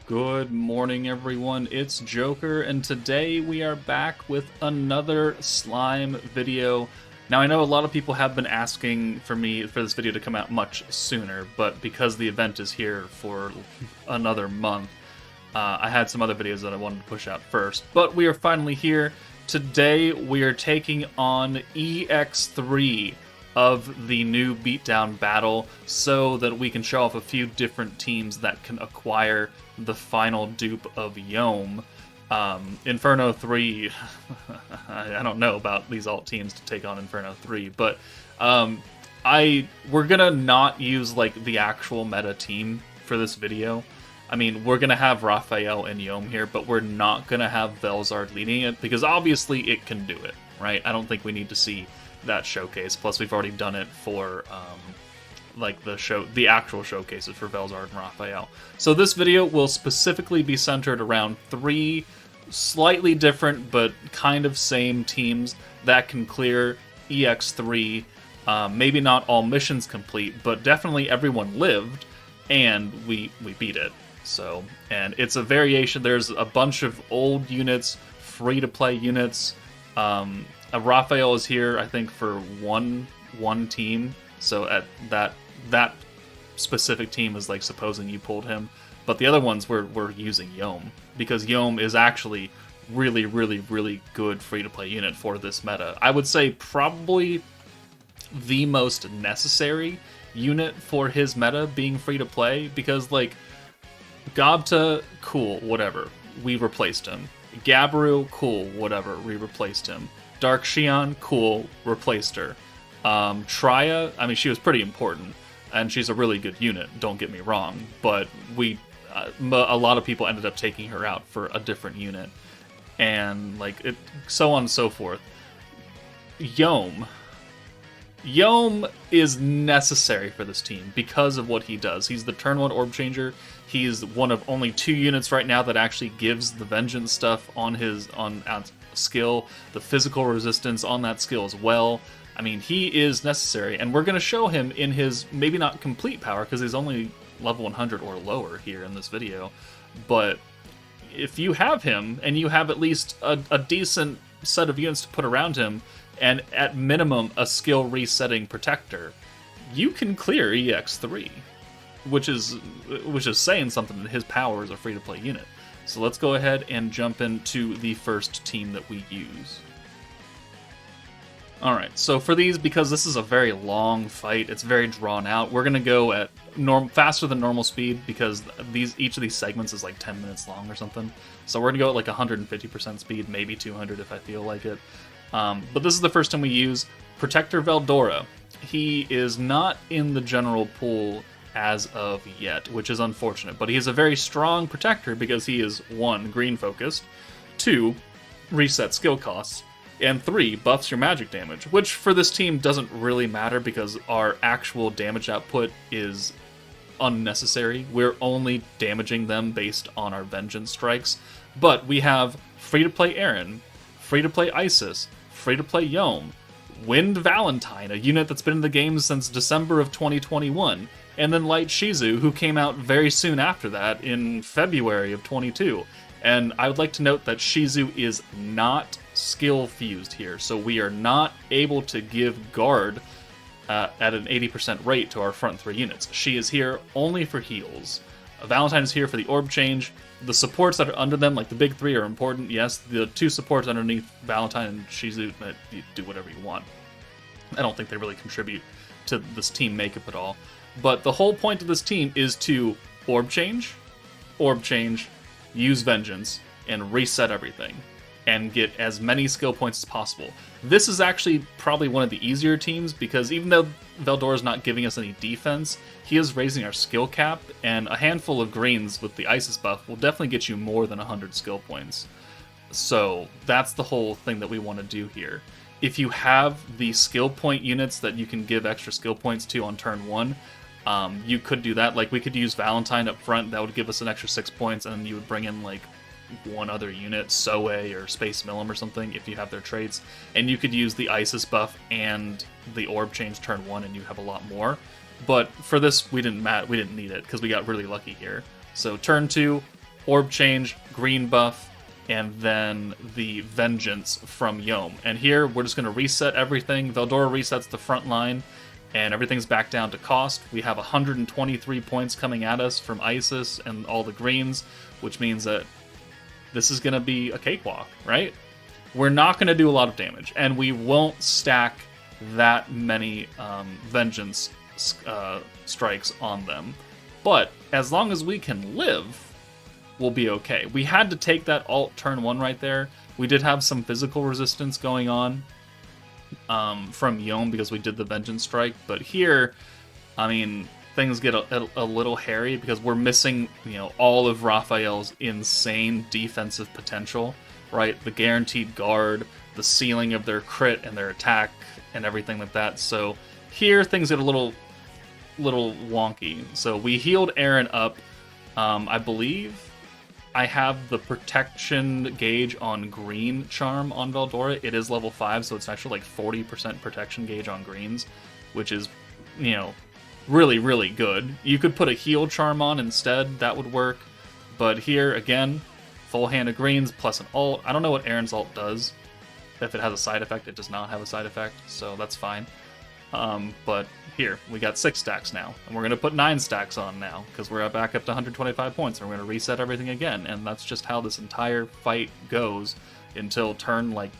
Good morning, everyone. It's Joker, and today we are back with another slime video. Now, I know a lot of people have been asking for this video to come out much sooner, but because the event is here for another month, I had some other videos that I wanted to push out first. But we are finally here. Today, we are taking on EX3 of the new Beatdown Battle so that we can show off a few different teams that can acquire the final dupe of Youm. Inferno 3, I don't know about these alt teams to take on Inferno 3, but we're gonna not use like the actual meta team for this video. I mean, we're gonna have Raphael and Youm here, but we're not gonna have Velzard leading it because obviously it can do it, right? I don't think we need to see that showcase. Plus, we've already done it for like the actual showcases for Velzard and Raphael. So this video will specifically be centered around three slightly different but kind of same teams that can clear EX3. Maybe not all missions complete, but definitely everyone lived, and we beat it. So, and it's a variation. There's a bunch of old units, free-to-play units. Raphael is here, I think, for one team. So at that specific team is like supposing you pulled him, but the other ones we're using Youm because Youm is actually really good free-to-play unit for this meta. I would say probably the most necessary unit for his meta being free-to-play because like Gobta, cool, whatever, we replaced him. Gabiru, cool, whatever, we replaced him. Dark Xion, cool, replaced her. Traya, I mean, she was pretty important, and she's a really good unit, don't get me wrong, but a lot of people ended up taking her out for a different unit, and like it, so on and so forth. Youm is necessary for this team because of what he does. He's the turn 1 orb changer. He's one of only 2 units right now that actually gives the vengeance stuff on his skill, the physical resistance on that skill as well. I mean, he is necessary, and we're going to show him in his maybe not complete power because he's only level 100 or lower here in this video, but if you have him and you have at least a decent set of units to put around him and at minimum a skill resetting protector, you can clear EX3, which is saying something that his power is a free-to-play unit. So let's go ahead and jump into the first team that we use. Alright, so for these, because this is a very long fight, it's very drawn out, we're going to go at faster than normal speed because each of these segments is like 10 minutes long or something. So we're going to go at like 150% speed, maybe 200 if I feel like it. But this is the first time we use Protector Veldora. He is not in the general pool as of yet, which is unfortunate, but he is a very strong protector because he is 1, green focused, 2, reset skill costs, and 3, buffs your magic damage, which for this team doesn't really matter because our actual damage output is unnecessary. We're only damaging them based on our vengeance strikes, but we have free-to-play Aaron, free-to-play Isis, free-to-play Youm, Wind Valentine, a unit that's been in the game since December of 2021, and then Light Shizu, who came out very soon after that in February of 22. And I would like to note that Shizu is not skill fused here, so we are not able to give guard at an 80% rate to our front 3 units. She is here only for heals. Valentine is here for the orb change. The supports that are under them, like the big 3, are important. Yes, the 2 supports underneath Valentine and Shizu, you do whatever you want. I don't think they really contribute to this team makeup at all. But the whole point of this team is to orb change, use vengeance, and reset everything, and get as many skill points as possible. This is actually probably one of the easier teams because even though Veldora is not giving us any defense, he is raising our skill cap, and a handful of greens with the Isis buff will definitely get you more than 100 skill points. So that's the whole thing that we want to do here. If you have the skill point units that you can give extra skill points to on turn 1, you could do that. Like, we could use Valentine up front, that would give us an extra 6 points, and then you would bring in like one other unit, Soe or Space Millum or something, if you have their traits, and you could use the Isis buff and the orb change turn 1 and you have a lot more. But for this, we didn't need it because we got really lucky here. So turn 2, Orb Change, green buff, and then the Vengeance from Youm. And here, we're just going to reset everything. Veldora resets the front line, and everything's back down to cost. We have 123 points coming at us from Isis and all the greens, which means that this is going to be a cakewalk, right? We're not going to do a lot of damage, and we won't stack that many Vengeance strikes on them. But as long as we can live, we'll be okay. We had to take that alt turn 1 right there. We did have some physical resistance going on from Youm because we did the Vengeance strike, but here, I mean, things get a little hairy because we're missing, you know, all of Raphael's insane defensive potential, right? The guaranteed guard, the ceiling of their crit and their attack, and everything like that. So here things get a little wonky. So we healed Aaron up. I believe I have the protection gauge on green charm on Veldora. It is level 5, so it's actually like 40% protection gauge on greens, which is, you know, really, really good. You could put a heal charm on instead. That would work. But here, again, full hand of greens plus an ult. I don't know what Aaron's ult does. If it has a side effect, it does not have a side effect, so that's fine. But here, we got 6 stacks now, and we're going to put 9 stacks on now, because we're back up to 125 points, and we're going to reset everything again, and that's just how this entire fight goes until turn, like,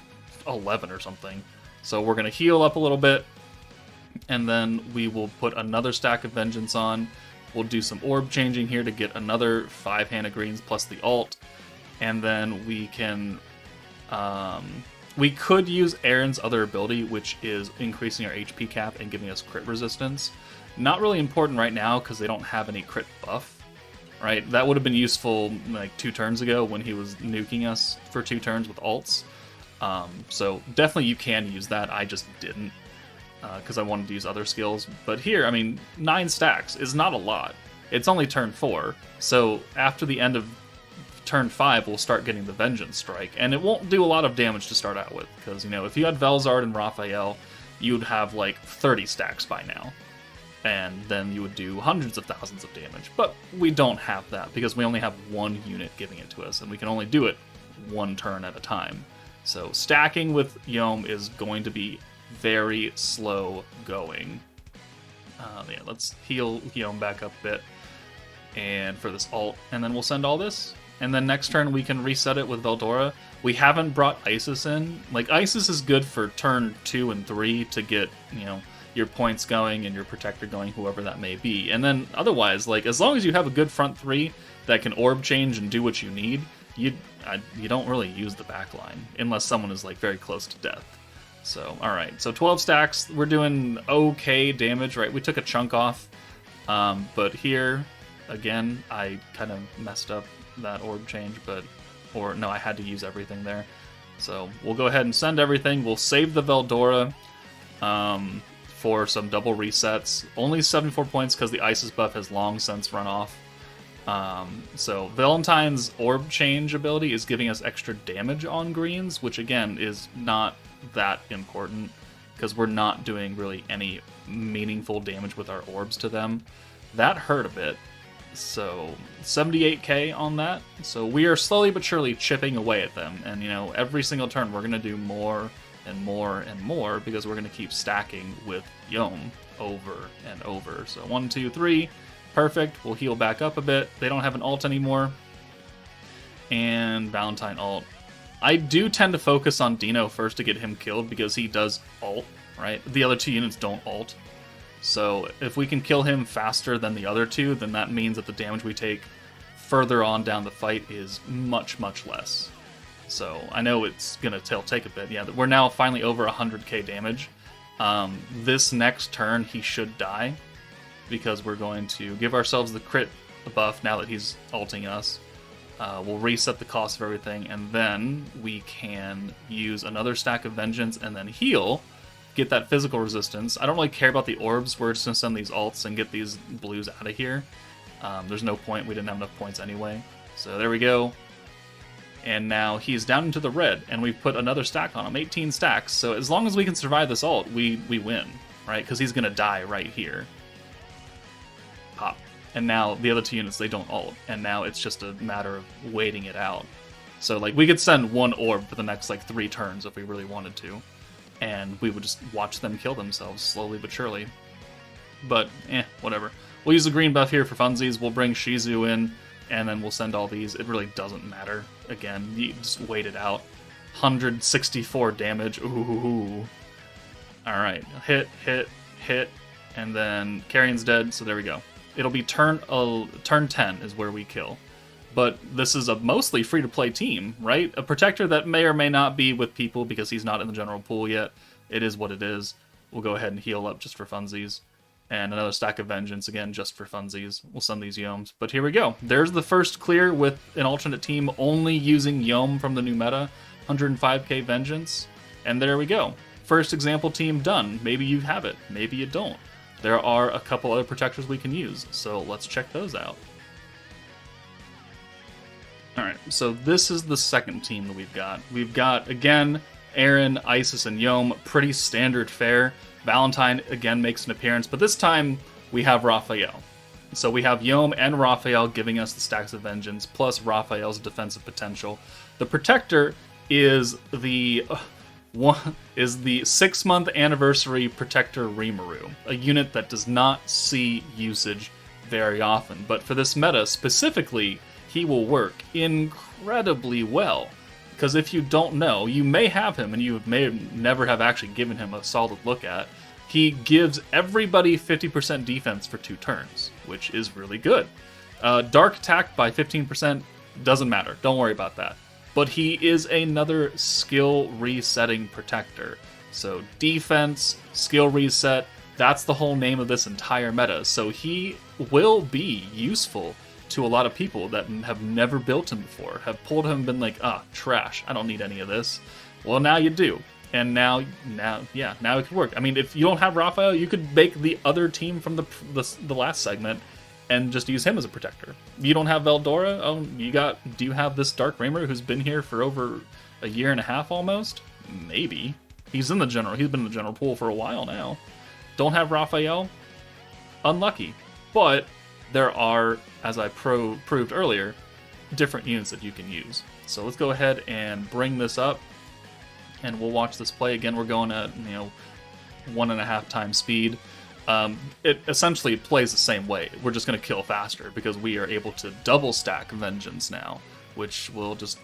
11 or something. So we're going to heal up a little bit, and then we will put another stack of Vengeance on. We'll do some orb changing here to get another 5 Hand of Greens plus the ult, and then we can... we could use Aaron's other ability, which is increasing our HP cap and giving us crit resistance. Not really important right now because they don't have any crit buff, right? That would have been useful like 2 turns ago when he was nuking us for 2 turns with ults. So definitely you can use that. I just didn't because I wanted to use other skills. But here, I mean, 9 stacks is not a lot. It's only turn 4. So after the end of turn 5, we'll start getting the Vengeance strike, and it won't do a lot of damage to start out with, because, you know, if you had Velzard and Raphael, you'd have like 30 stacks by now, and then you would do hundreds of thousands of damage. But we don't have that, because we only have 1 unit giving it to us, and we can only do it 1 turn at a time. So stacking with Youm is going to be very slow going. Yeah, let's heal Youm back up a bit, and for this ult, and then we'll send all this. And then next turn we can reset it with Veldora. We haven't brought Isis in. Like, Isis is good for turn 2 and 3 to get, you know, your points going and your protector going, whoever that may be. And then otherwise, like, as long as you have a good front 3 that can orb change and do what you need, you don't really use the backline unless someone is like very close to death. So, alright, so 12 stacks, we're doing okay damage, right? We took a chunk off, but here, again, I kind of messed up that orb change, or no, I had to use everything there. So we'll go ahead and send everything. We'll save the Veldora for some double resets. Only 74 points because the Isis buff has long since run off. So Valentine's orb change ability is giving us extra damage on greens, which again is not that important because we're not doing really any meaningful damage with our orbs to them. That hurt a bit. So 78k on that. So we are slowly but surely chipping away at them, and you know, every single turn we're gonna do more and more and more because we're gonna keep stacking with Youm over and over. So 1, 2, 3, perfect. We'll heal back up a bit. They don't have an ult anymore, and Valentine ult. I do tend to focus on Dino first to get him killed because he does ult, right? The other 2 units don't ult. So if we can kill him faster than the other 2, then that means that the damage we take further on down the fight is much, much less. So I know it's going to take a bit. Yeah, we're now finally over 100k damage. This next turn, he should die because we're going to give ourselves the crit buff now that he's ulting us. We'll reset the cost of everything, and then we can use another stack of Vengeance and then heal, get that physical resistance. I don't really care about the orbs. We're just going to send these ults and get these blues out of here. There's no point. We didn't have enough points anyway. So there we go. And now he's down into the red, and we've put another stack on him, 18 stacks. So as long as we can survive this ult, we win, right? Because he's going to die right here. Pop. and now the other 2 units, they don't ult, and now it's just a matter of waiting it out. So, like, we could send 1 orb for the next, like, 3 turns if we really wanted to, and we would just watch them kill themselves slowly but surely. But, whatever. We'll use the green buff here for funsies, we'll bring Shizu in, and then we'll send all these. It really doesn't matter. Again, you just wait it out. 164 damage, ooh. Alright, hit, and then Carrion's dead, so there we go. It'll be turn 10 is where we kill. But this is a mostly free-to-play team, right? A Protector that may or may not be with people because he's not in the general pool yet. It is what it is. We'll go ahead and heal up just for funsies. And another stack of Vengeance, again, just for funsies. We'll send these Youms. But here we go. There's the first clear with an alternate team only using Youm from the new meta. 105k Vengeance. And there we go. First example team done. Maybe you have it. Maybe you don't. There are a couple other Protectors we can use. So let's check those out. Alright, so this is the second team that we've got. We've got, again, Aaron, Isis, and Youm. Pretty standard fare. Valentine, again, makes an appearance, but this time we have Raphael. So we have Youm and Raphael giving us the stacks of Vengeance, plus Raphael's defensive potential. The Protector is the 6-month anniversary Protector Rimuru, a unit that does not see usage very often, but for this meta specifically, he will work incredibly well. Because if you don't know, you may have him and you may never have actually given him a solid look at. He gives everybody 50% defense for 2 turns, which is really good. Dark attack by 15% doesn't matter. Don't worry about that. But he is another skill resetting Protector. So defense, skill reset, that's the whole name of this entire meta. So he will be useful to a lot of people that have never built him before, have pulled him and been like, trash, I don't need any of this. Well, now you do. And now it can work. I mean, if you don't have Raphael, you could make the other team from the last segment and just use him as a Protector. You don't have Veldora? Do you have this Dark Rimuru who's been here for over a year and a half almost? Maybe. He's been in the general pool for a while now. Don't have Raphael? Unlucky. But there are, as I proved earlier, different units that you can use. So let's go ahead and bring this up, and we'll watch this play. Again, we're going at 1.5 times speed. It essentially plays the same way. We're just going to kill faster because we are able to double stack Vengeance now, which will just,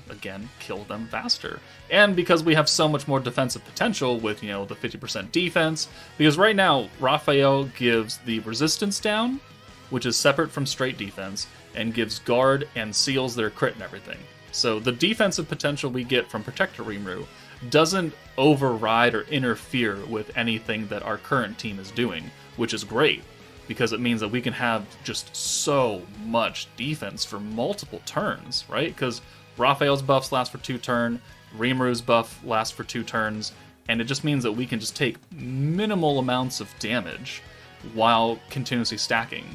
again, kill them faster. And because we have so much more defensive potential with, the 50% defense, because right now, Raphael gives the resistance down, which is separate from straight defense, and gives guard and seals their crit and everything. So the defensive potential we get from Protector Rimuru doesn't override or interfere with anything that our current team is doing, which is great, because it means that we can have just so much defense for multiple turns, right? Because Raphael's buffs last for 2 turns, Rimuru's buff lasts for 2 turns, and it just means that we can just take minimal amounts of damage while continuously stacking.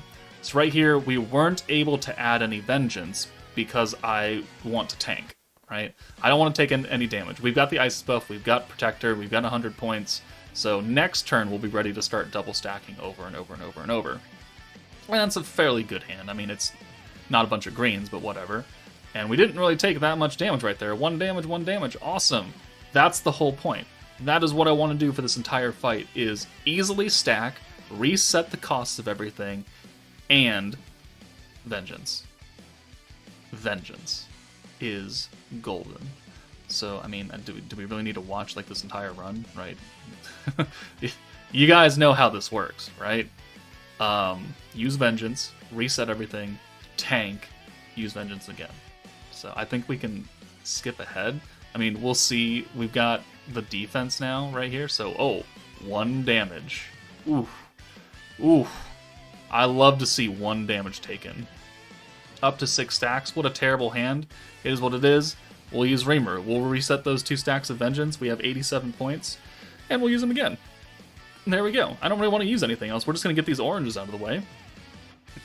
So right here, we weren't able to add any Vengeance because I want to tank, right? I don't want to take any damage. We've got the Ice buff, we've got Protector, we've got 100 points, so next turn we'll be ready to start double stacking over and over and over and over. And that's a fairly good hand. I mean, it's not a bunch of greens, but whatever. And we didn't really take that much damage right there. 1 damage, awesome. That's the whole point. That is what I want to do for this entire fight, is easily stack, reset the costs of everything, and Vengeance. Vengeance is golden. So, I mean, do we really need to watch like this entire run, right? You guys know how this works, right? Use Vengeance, reset everything, tank, use Vengeance again. So I think we can skip ahead. I mean, we'll see. We've got the defense now right here. So, 1 damage. Oof. I love to see 1 damage taken. Up to 6 stacks. What a terrible hand. It is what it is. We'll use Rimuru. We'll reset those 2 stacks of Vengeance. We have 87 points. And we'll use them again. And there we go. I don't really want to use anything else. We're just going to get these oranges out of the way.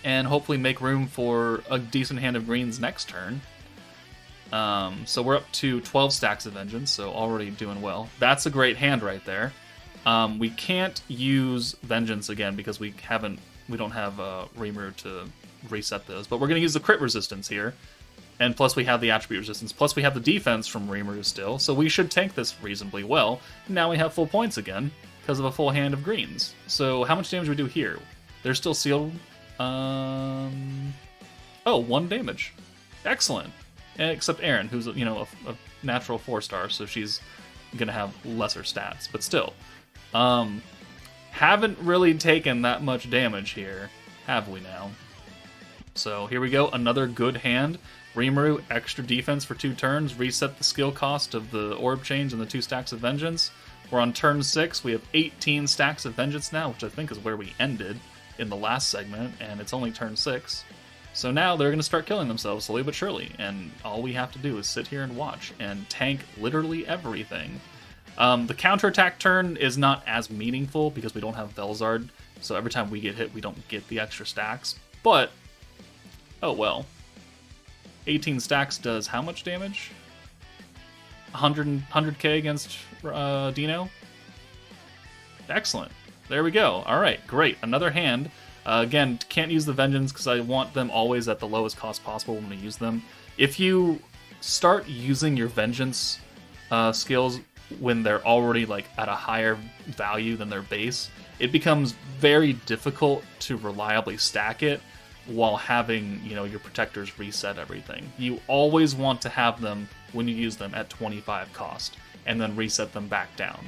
And hopefully make room for a decent hand of greens next turn. So we're up to 12 stacks of Vengeance, so already doing well. That's a great hand right there. We can't use Vengeance again because we haven't we don't have Rimuru to reset those. But we're going to use the crit resistance here. And plus we have the attribute resistance. Plus we have the defense from Rimuru still. So we should tank this reasonably well. Now we have full points again because of a full hand of greens. So how much damage do we do here? They're still sealed. Oh, 1 damage. Excellent. Except Erin, who's, you know, a natural 4-star, so she's going to have lesser stats. But still. Haven't really taken that much damage here, have we now? So here we go, another good hand. Rimuru, extra defense for 2 turns, reset the skill cost of the orb change and the 2 stacks of vengeance. We're on turn 6, we have 18 stacks of vengeance now, which I think is where we ended in the last segment, and it's only turn 6. So now they're going to start killing themselves slowly but surely, and all we have to do is sit here and watch, and tank literally everything. The counterattack turn is not as meaningful because we don't have Velzard, so every time we get hit we don't get the extra stacks, but oh well. 18 stacks does how much damage? 100k against Dino? Excellent. There we go. Alright, great. Another hand. Again, can't use the Vengeance because I want them always at the lowest cost possible when we use them. If you start using your Vengeance skills when they're already like at a higher value than their base, it becomes very difficult to reliably stack it while having, you know, your protectors reset everything. You always want to have them when you use them at 25 cost and then reset them back down.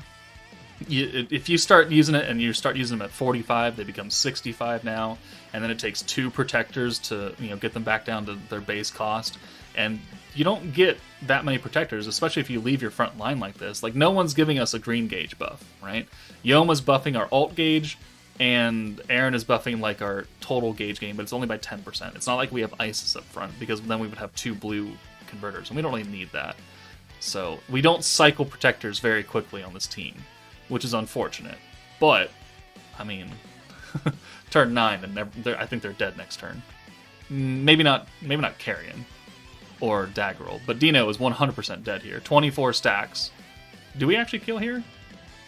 If you start using it and you start using them at 45, they become 65 now, and then it takes 2 protectors to, you know, get them back down to their base cost. And you don't get that many protectors, especially if you leave your front line like this. Like, no one's giving us a green gauge buff, right? Youm is buffing our alt gauge, and Erin is buffing like our total gauge gain, but it's only by 10%. It's not like we have Isis up front, because then we would have 2 blue converters, and we don't really need that. So we don't cycle protectors very quickly on this team, which is unfortunate. But, I mean, turn 9, and I think they're dead next turn. Maybe not Carrion or Daggerel, but Dino is 100% dead here. 24 stacks. Do we actually kill here?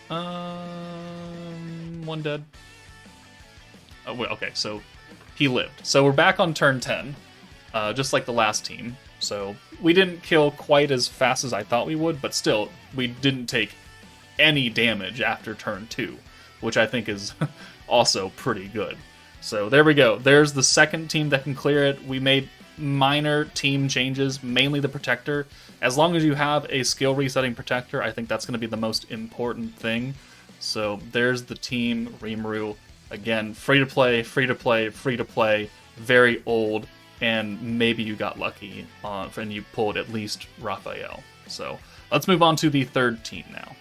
1 dead. Oh, wait, okay, so he lived. So we're back on turn 10, just like the last team. So we didn't kill quite as fast as I thought we would, but still, we didn't take any damage after turn 2, which I think is also pretty good. So there we go. There's the second team that can clear it. We made minor team changes, mainly the protector. As long as you have a skill resetting protector, I think that's going to be the most important thing. So there's the team, Rimuru. Again, free to play, free to play, free to play, very old, and maybe you got lucky and you pulled at least Raphael. So let's move on to the third team now.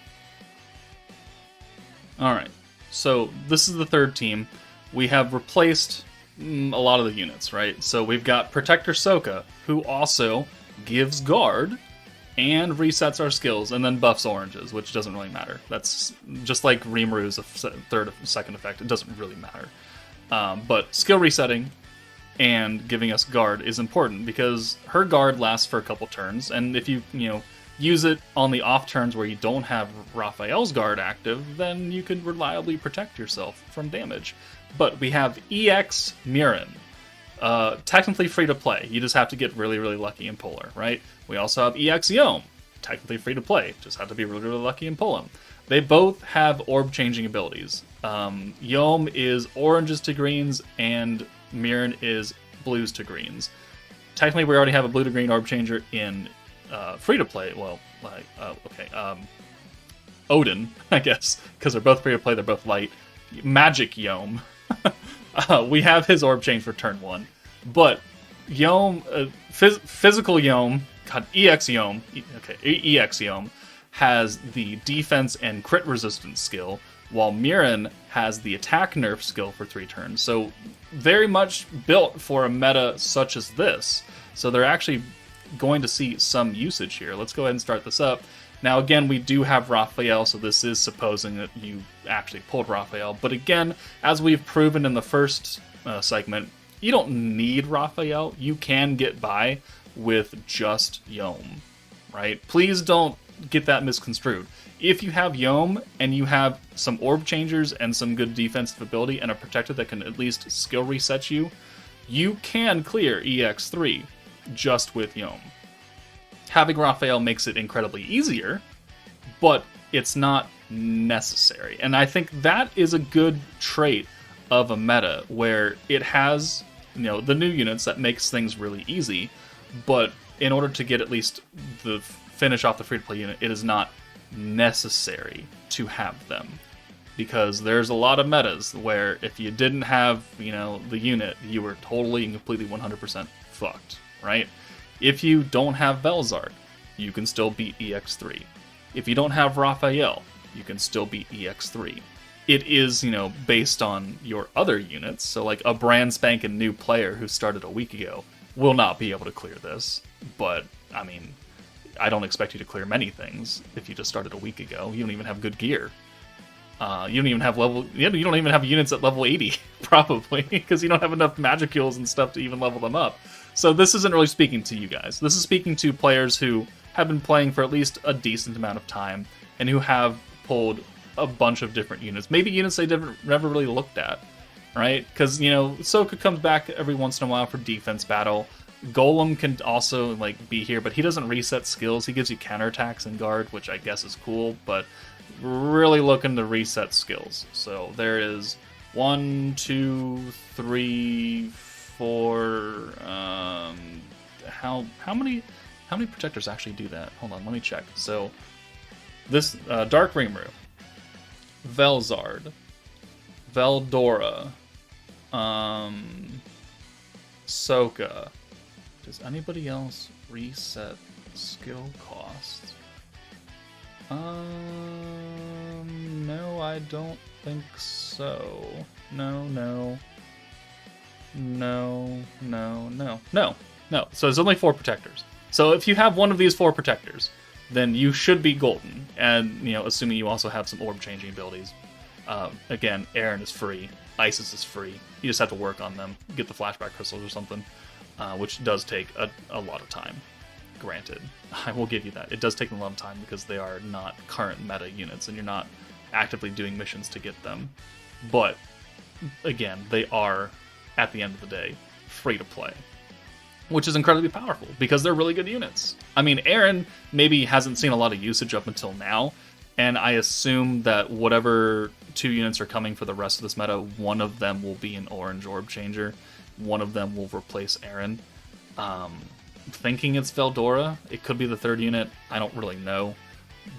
Alright, so this is the third team. We have replaced a lot of the units, right? So we've got Protector Souka, who also gives guard and resets our skills, and then buffs oranges, which doesn't really matter. That's just like Rimuru's second effect. It doesn't really matter. But skill resetting and giving us guard is important because her guard lasts for a couple turns, and if you use it on the off turns where you don't have Raphael's guard active, then you can reliably protect yourself from damage. But we have EX Mirin. Technically free to play. You just have to get really, really lucky and pull her, right? We also have EX Youm. Technically free to play. Just have to be really, really lucky and pull him. They both have orb changing abilities. Youm is oranges to greens, and Mirin is blues to greens. Technically, we already have a blue to green orb changer in free to play. Well, like Odin, I guess, because they're both free to play. They're both light. Magic Youm. We have his orb change for turn 1, but Youm, physical Youm, God, EX Youm, EX Youm has the defense and crit resistance skill, while Mirin has the attack nerf skill for 3 turns. So very much built for a meta such as this. So they're actually going to see some usage here. Let's go ahead and start this up. Now, again, we do have Raphael, so this is supposing that you actually pulled Raphael. But again, as we've proven in the first segment, you don't need Raphael. You can get by with just Youm, right? Please don't get that misconstrued. If you have Youm and you have some orb changers and some good defensive ability and a protector that can at least skill reset you, you can clear EX3 just with Youm. Having Raphael makes it incredibly easier, but it's not necessary. And I think that is a good trait of a meta where it has, you know, the new units that makes things really easy, but in order to get at least the finish off the free-to-play unit, it is not necessary to have them. Because there's a lot of metas where if you didn't have, you know, the unit, you were totally and completely 100% fucked, right? If you don't have Velzard, you can still beat EX3. If you don't have Raphael, you can still beat EX3. It is, you know, based on your other units. So like a brand spanking new player who started a week ago will not be able to clear this. But, I mean, I don't expect you to clear many things if you just started a week ago. You don't even have good gear. You don't even have you don't even have units at level 80, probably, because you don't have enough magicules and stuff to even level them up. So this isn't really speaking to you guys. This is speaking to players who have been playing for at least a decent amount of time and who have pulled a bunch of different units. Maybe units they never really looked at, right? Because, you know, Souka comes back every once in a while for defense battle. Golem can also, like, be here, but he doesn't reset skills. He gives you counterattacks and guard, which I guess is cool, but really looking to reset skills. So there is 1, 2, 3, 4. How many protectors actually do that? Hold on, let me check. So this Dark Rimuru, Velzard, Veldora, Souka. Does anybody else reset skill costs? No, I don't think so. No. So there's only 4 protectors. So if you have one of these 4 protectors, then you should be golden. And, you know, assuming you also have some orb changing abilities. Again, Aaron is free. Isis is free. You just have to work on them. Get the flashback crystals or something, which does take a lot of time. Granted, I will give you that. It does take a lot of time because they are not current meta units and you're not actively doing missions to get them. But, again, they are, at the end of the day, free to play. Which is incredibly powerful because they're really good units. I mean, Aaron maybe hasn't seen a lot of usage up until now, and I assume that whatever 2 units are coming for the rest of this meta, one of them will be an orange orb changer. One of them will replace Aaron. Thinking it's Veldora. It could be the 3rd unit. I don't really know.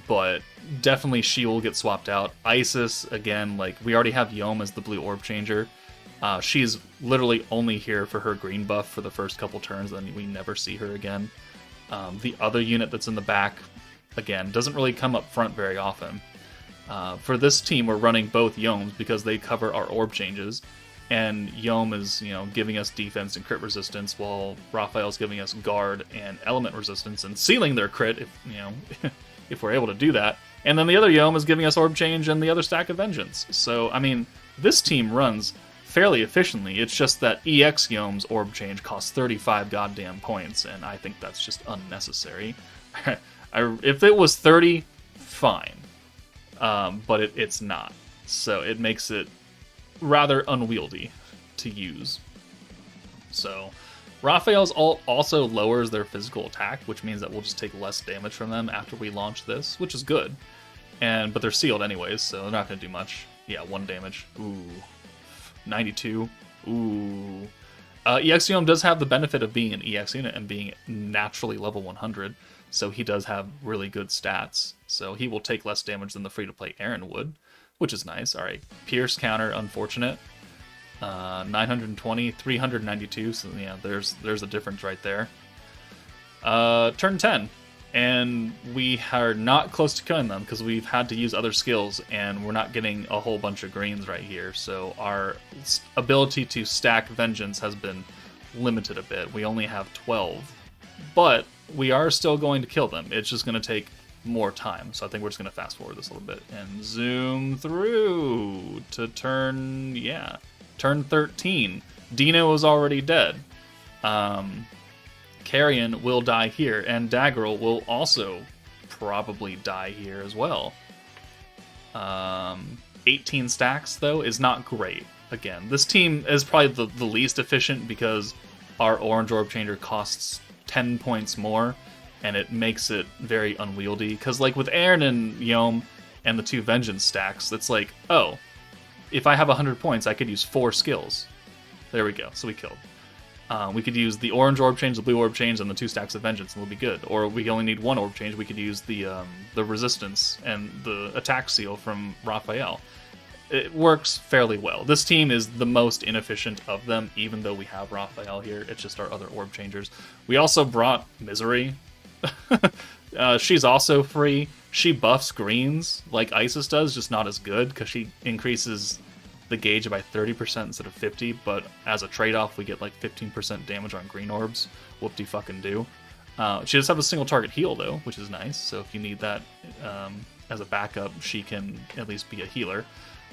But definitely she will get swapped out. Isis, again, like, we already have Youm as the blue orb changer. She's literally only here for her green buff for the first couple turns, then we never see her again. The other unit that's in the back, again, doesn't really come up front very often. For this team, we're running both Youms because they cover our orb changes, and Youm is, you know, giving us defense and crit resistance, while Raphael's giving us guard and element resistance and sealing their crit, if, you know, if we're able to do that. And then the other Youm is giving us orb change and the other stack of vengeance. So, I mean, this team runs fairly efficiently. It's just that EX Youm's orb change costs 35 goddamn points, and I think that's just unnecessary. If it was 30, fine. But it's not. So it makes it rather unwieldy to use. So Raphael's ult also lowers their physical attack, which means that we'll just take less damage from them after we launch this, which is good. But they're sealed anyways, so they're not going to do much. Yeah, 1 damage. Ooh. 92. Ooh. EX Youm does have the benefit of being an EX unit and being naturally level 100, so he does have really good stats. So he will take less damage than the free-to-play Aaron would, which is nice. All right, Pierce counter, unfortunate. 920, 392, so yeah, there's a difference right there. Turn 10. And we are not close to killing them because we've had to use other skills and we're not getting a whole bunch of greens right here. So our ability to stack vengeance has been limited a bit. We only have 12, but we are still going to kill them. It's just going to take more time. So I think we're just going to fast forward this a little bit and zoom through to turn 13. Dino is already dead. Carrion will die here, and Daggerel will also probably die here as well. 18 stacks, though, is not great. Again, this team is probably the least efficient because our orange orb changer costs 10 points more, and it makes it very unwieldy. Because, like, with Aaron and Youm and the 2 vengeance stacks, it's like, oh, if I have 100 points, I could use 4 skills. There we go, so we killed. We could use the orange orb change, the blue orb change, and the 2 stacks of vengeance, and we'll be good. Or we only need 1 orb change, we could use the resistance and the attack seal from Raphael. It works fairly well. This team is the most inefficient of them, even though we have Raphael here. It's just our other orb changers. We also brought Misery. She's also free. She buffs greens like Isis does, just not as good, because she increases the gauge by 30% instead of 50, but as a trade-off, we get like 15% damage on green orbs. Whoop-de-fucking-do. She does have a single target heal, though, which is nice, so if you need that as a backup, she can at least be a healer.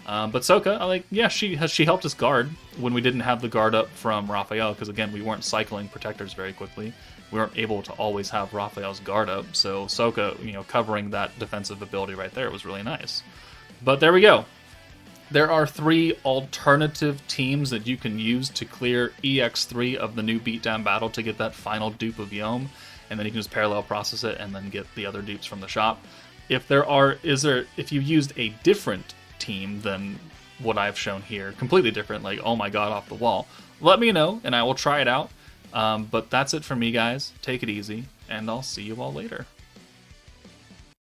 But Souka, she helped us guard when we didn't have the guard up from Raphael, because again, we weren't cycling protectors very quickly. We weren't able to always have Raphael's guard up, so Souka, covering that defensive ability right there was really nice. But there we go. There are 3 alternative teams that you can use to clear EX3 of the new Beatdown Battle to get that final dupe of Youm, and then you can just parallel process it and then get the other dupes from the shop. If you used a different team than what I've shown here, completely different, like, oh my god, off the wall, let me know and I will try it out. But that's it for me, guys. Take it easy, and I'll see you all later.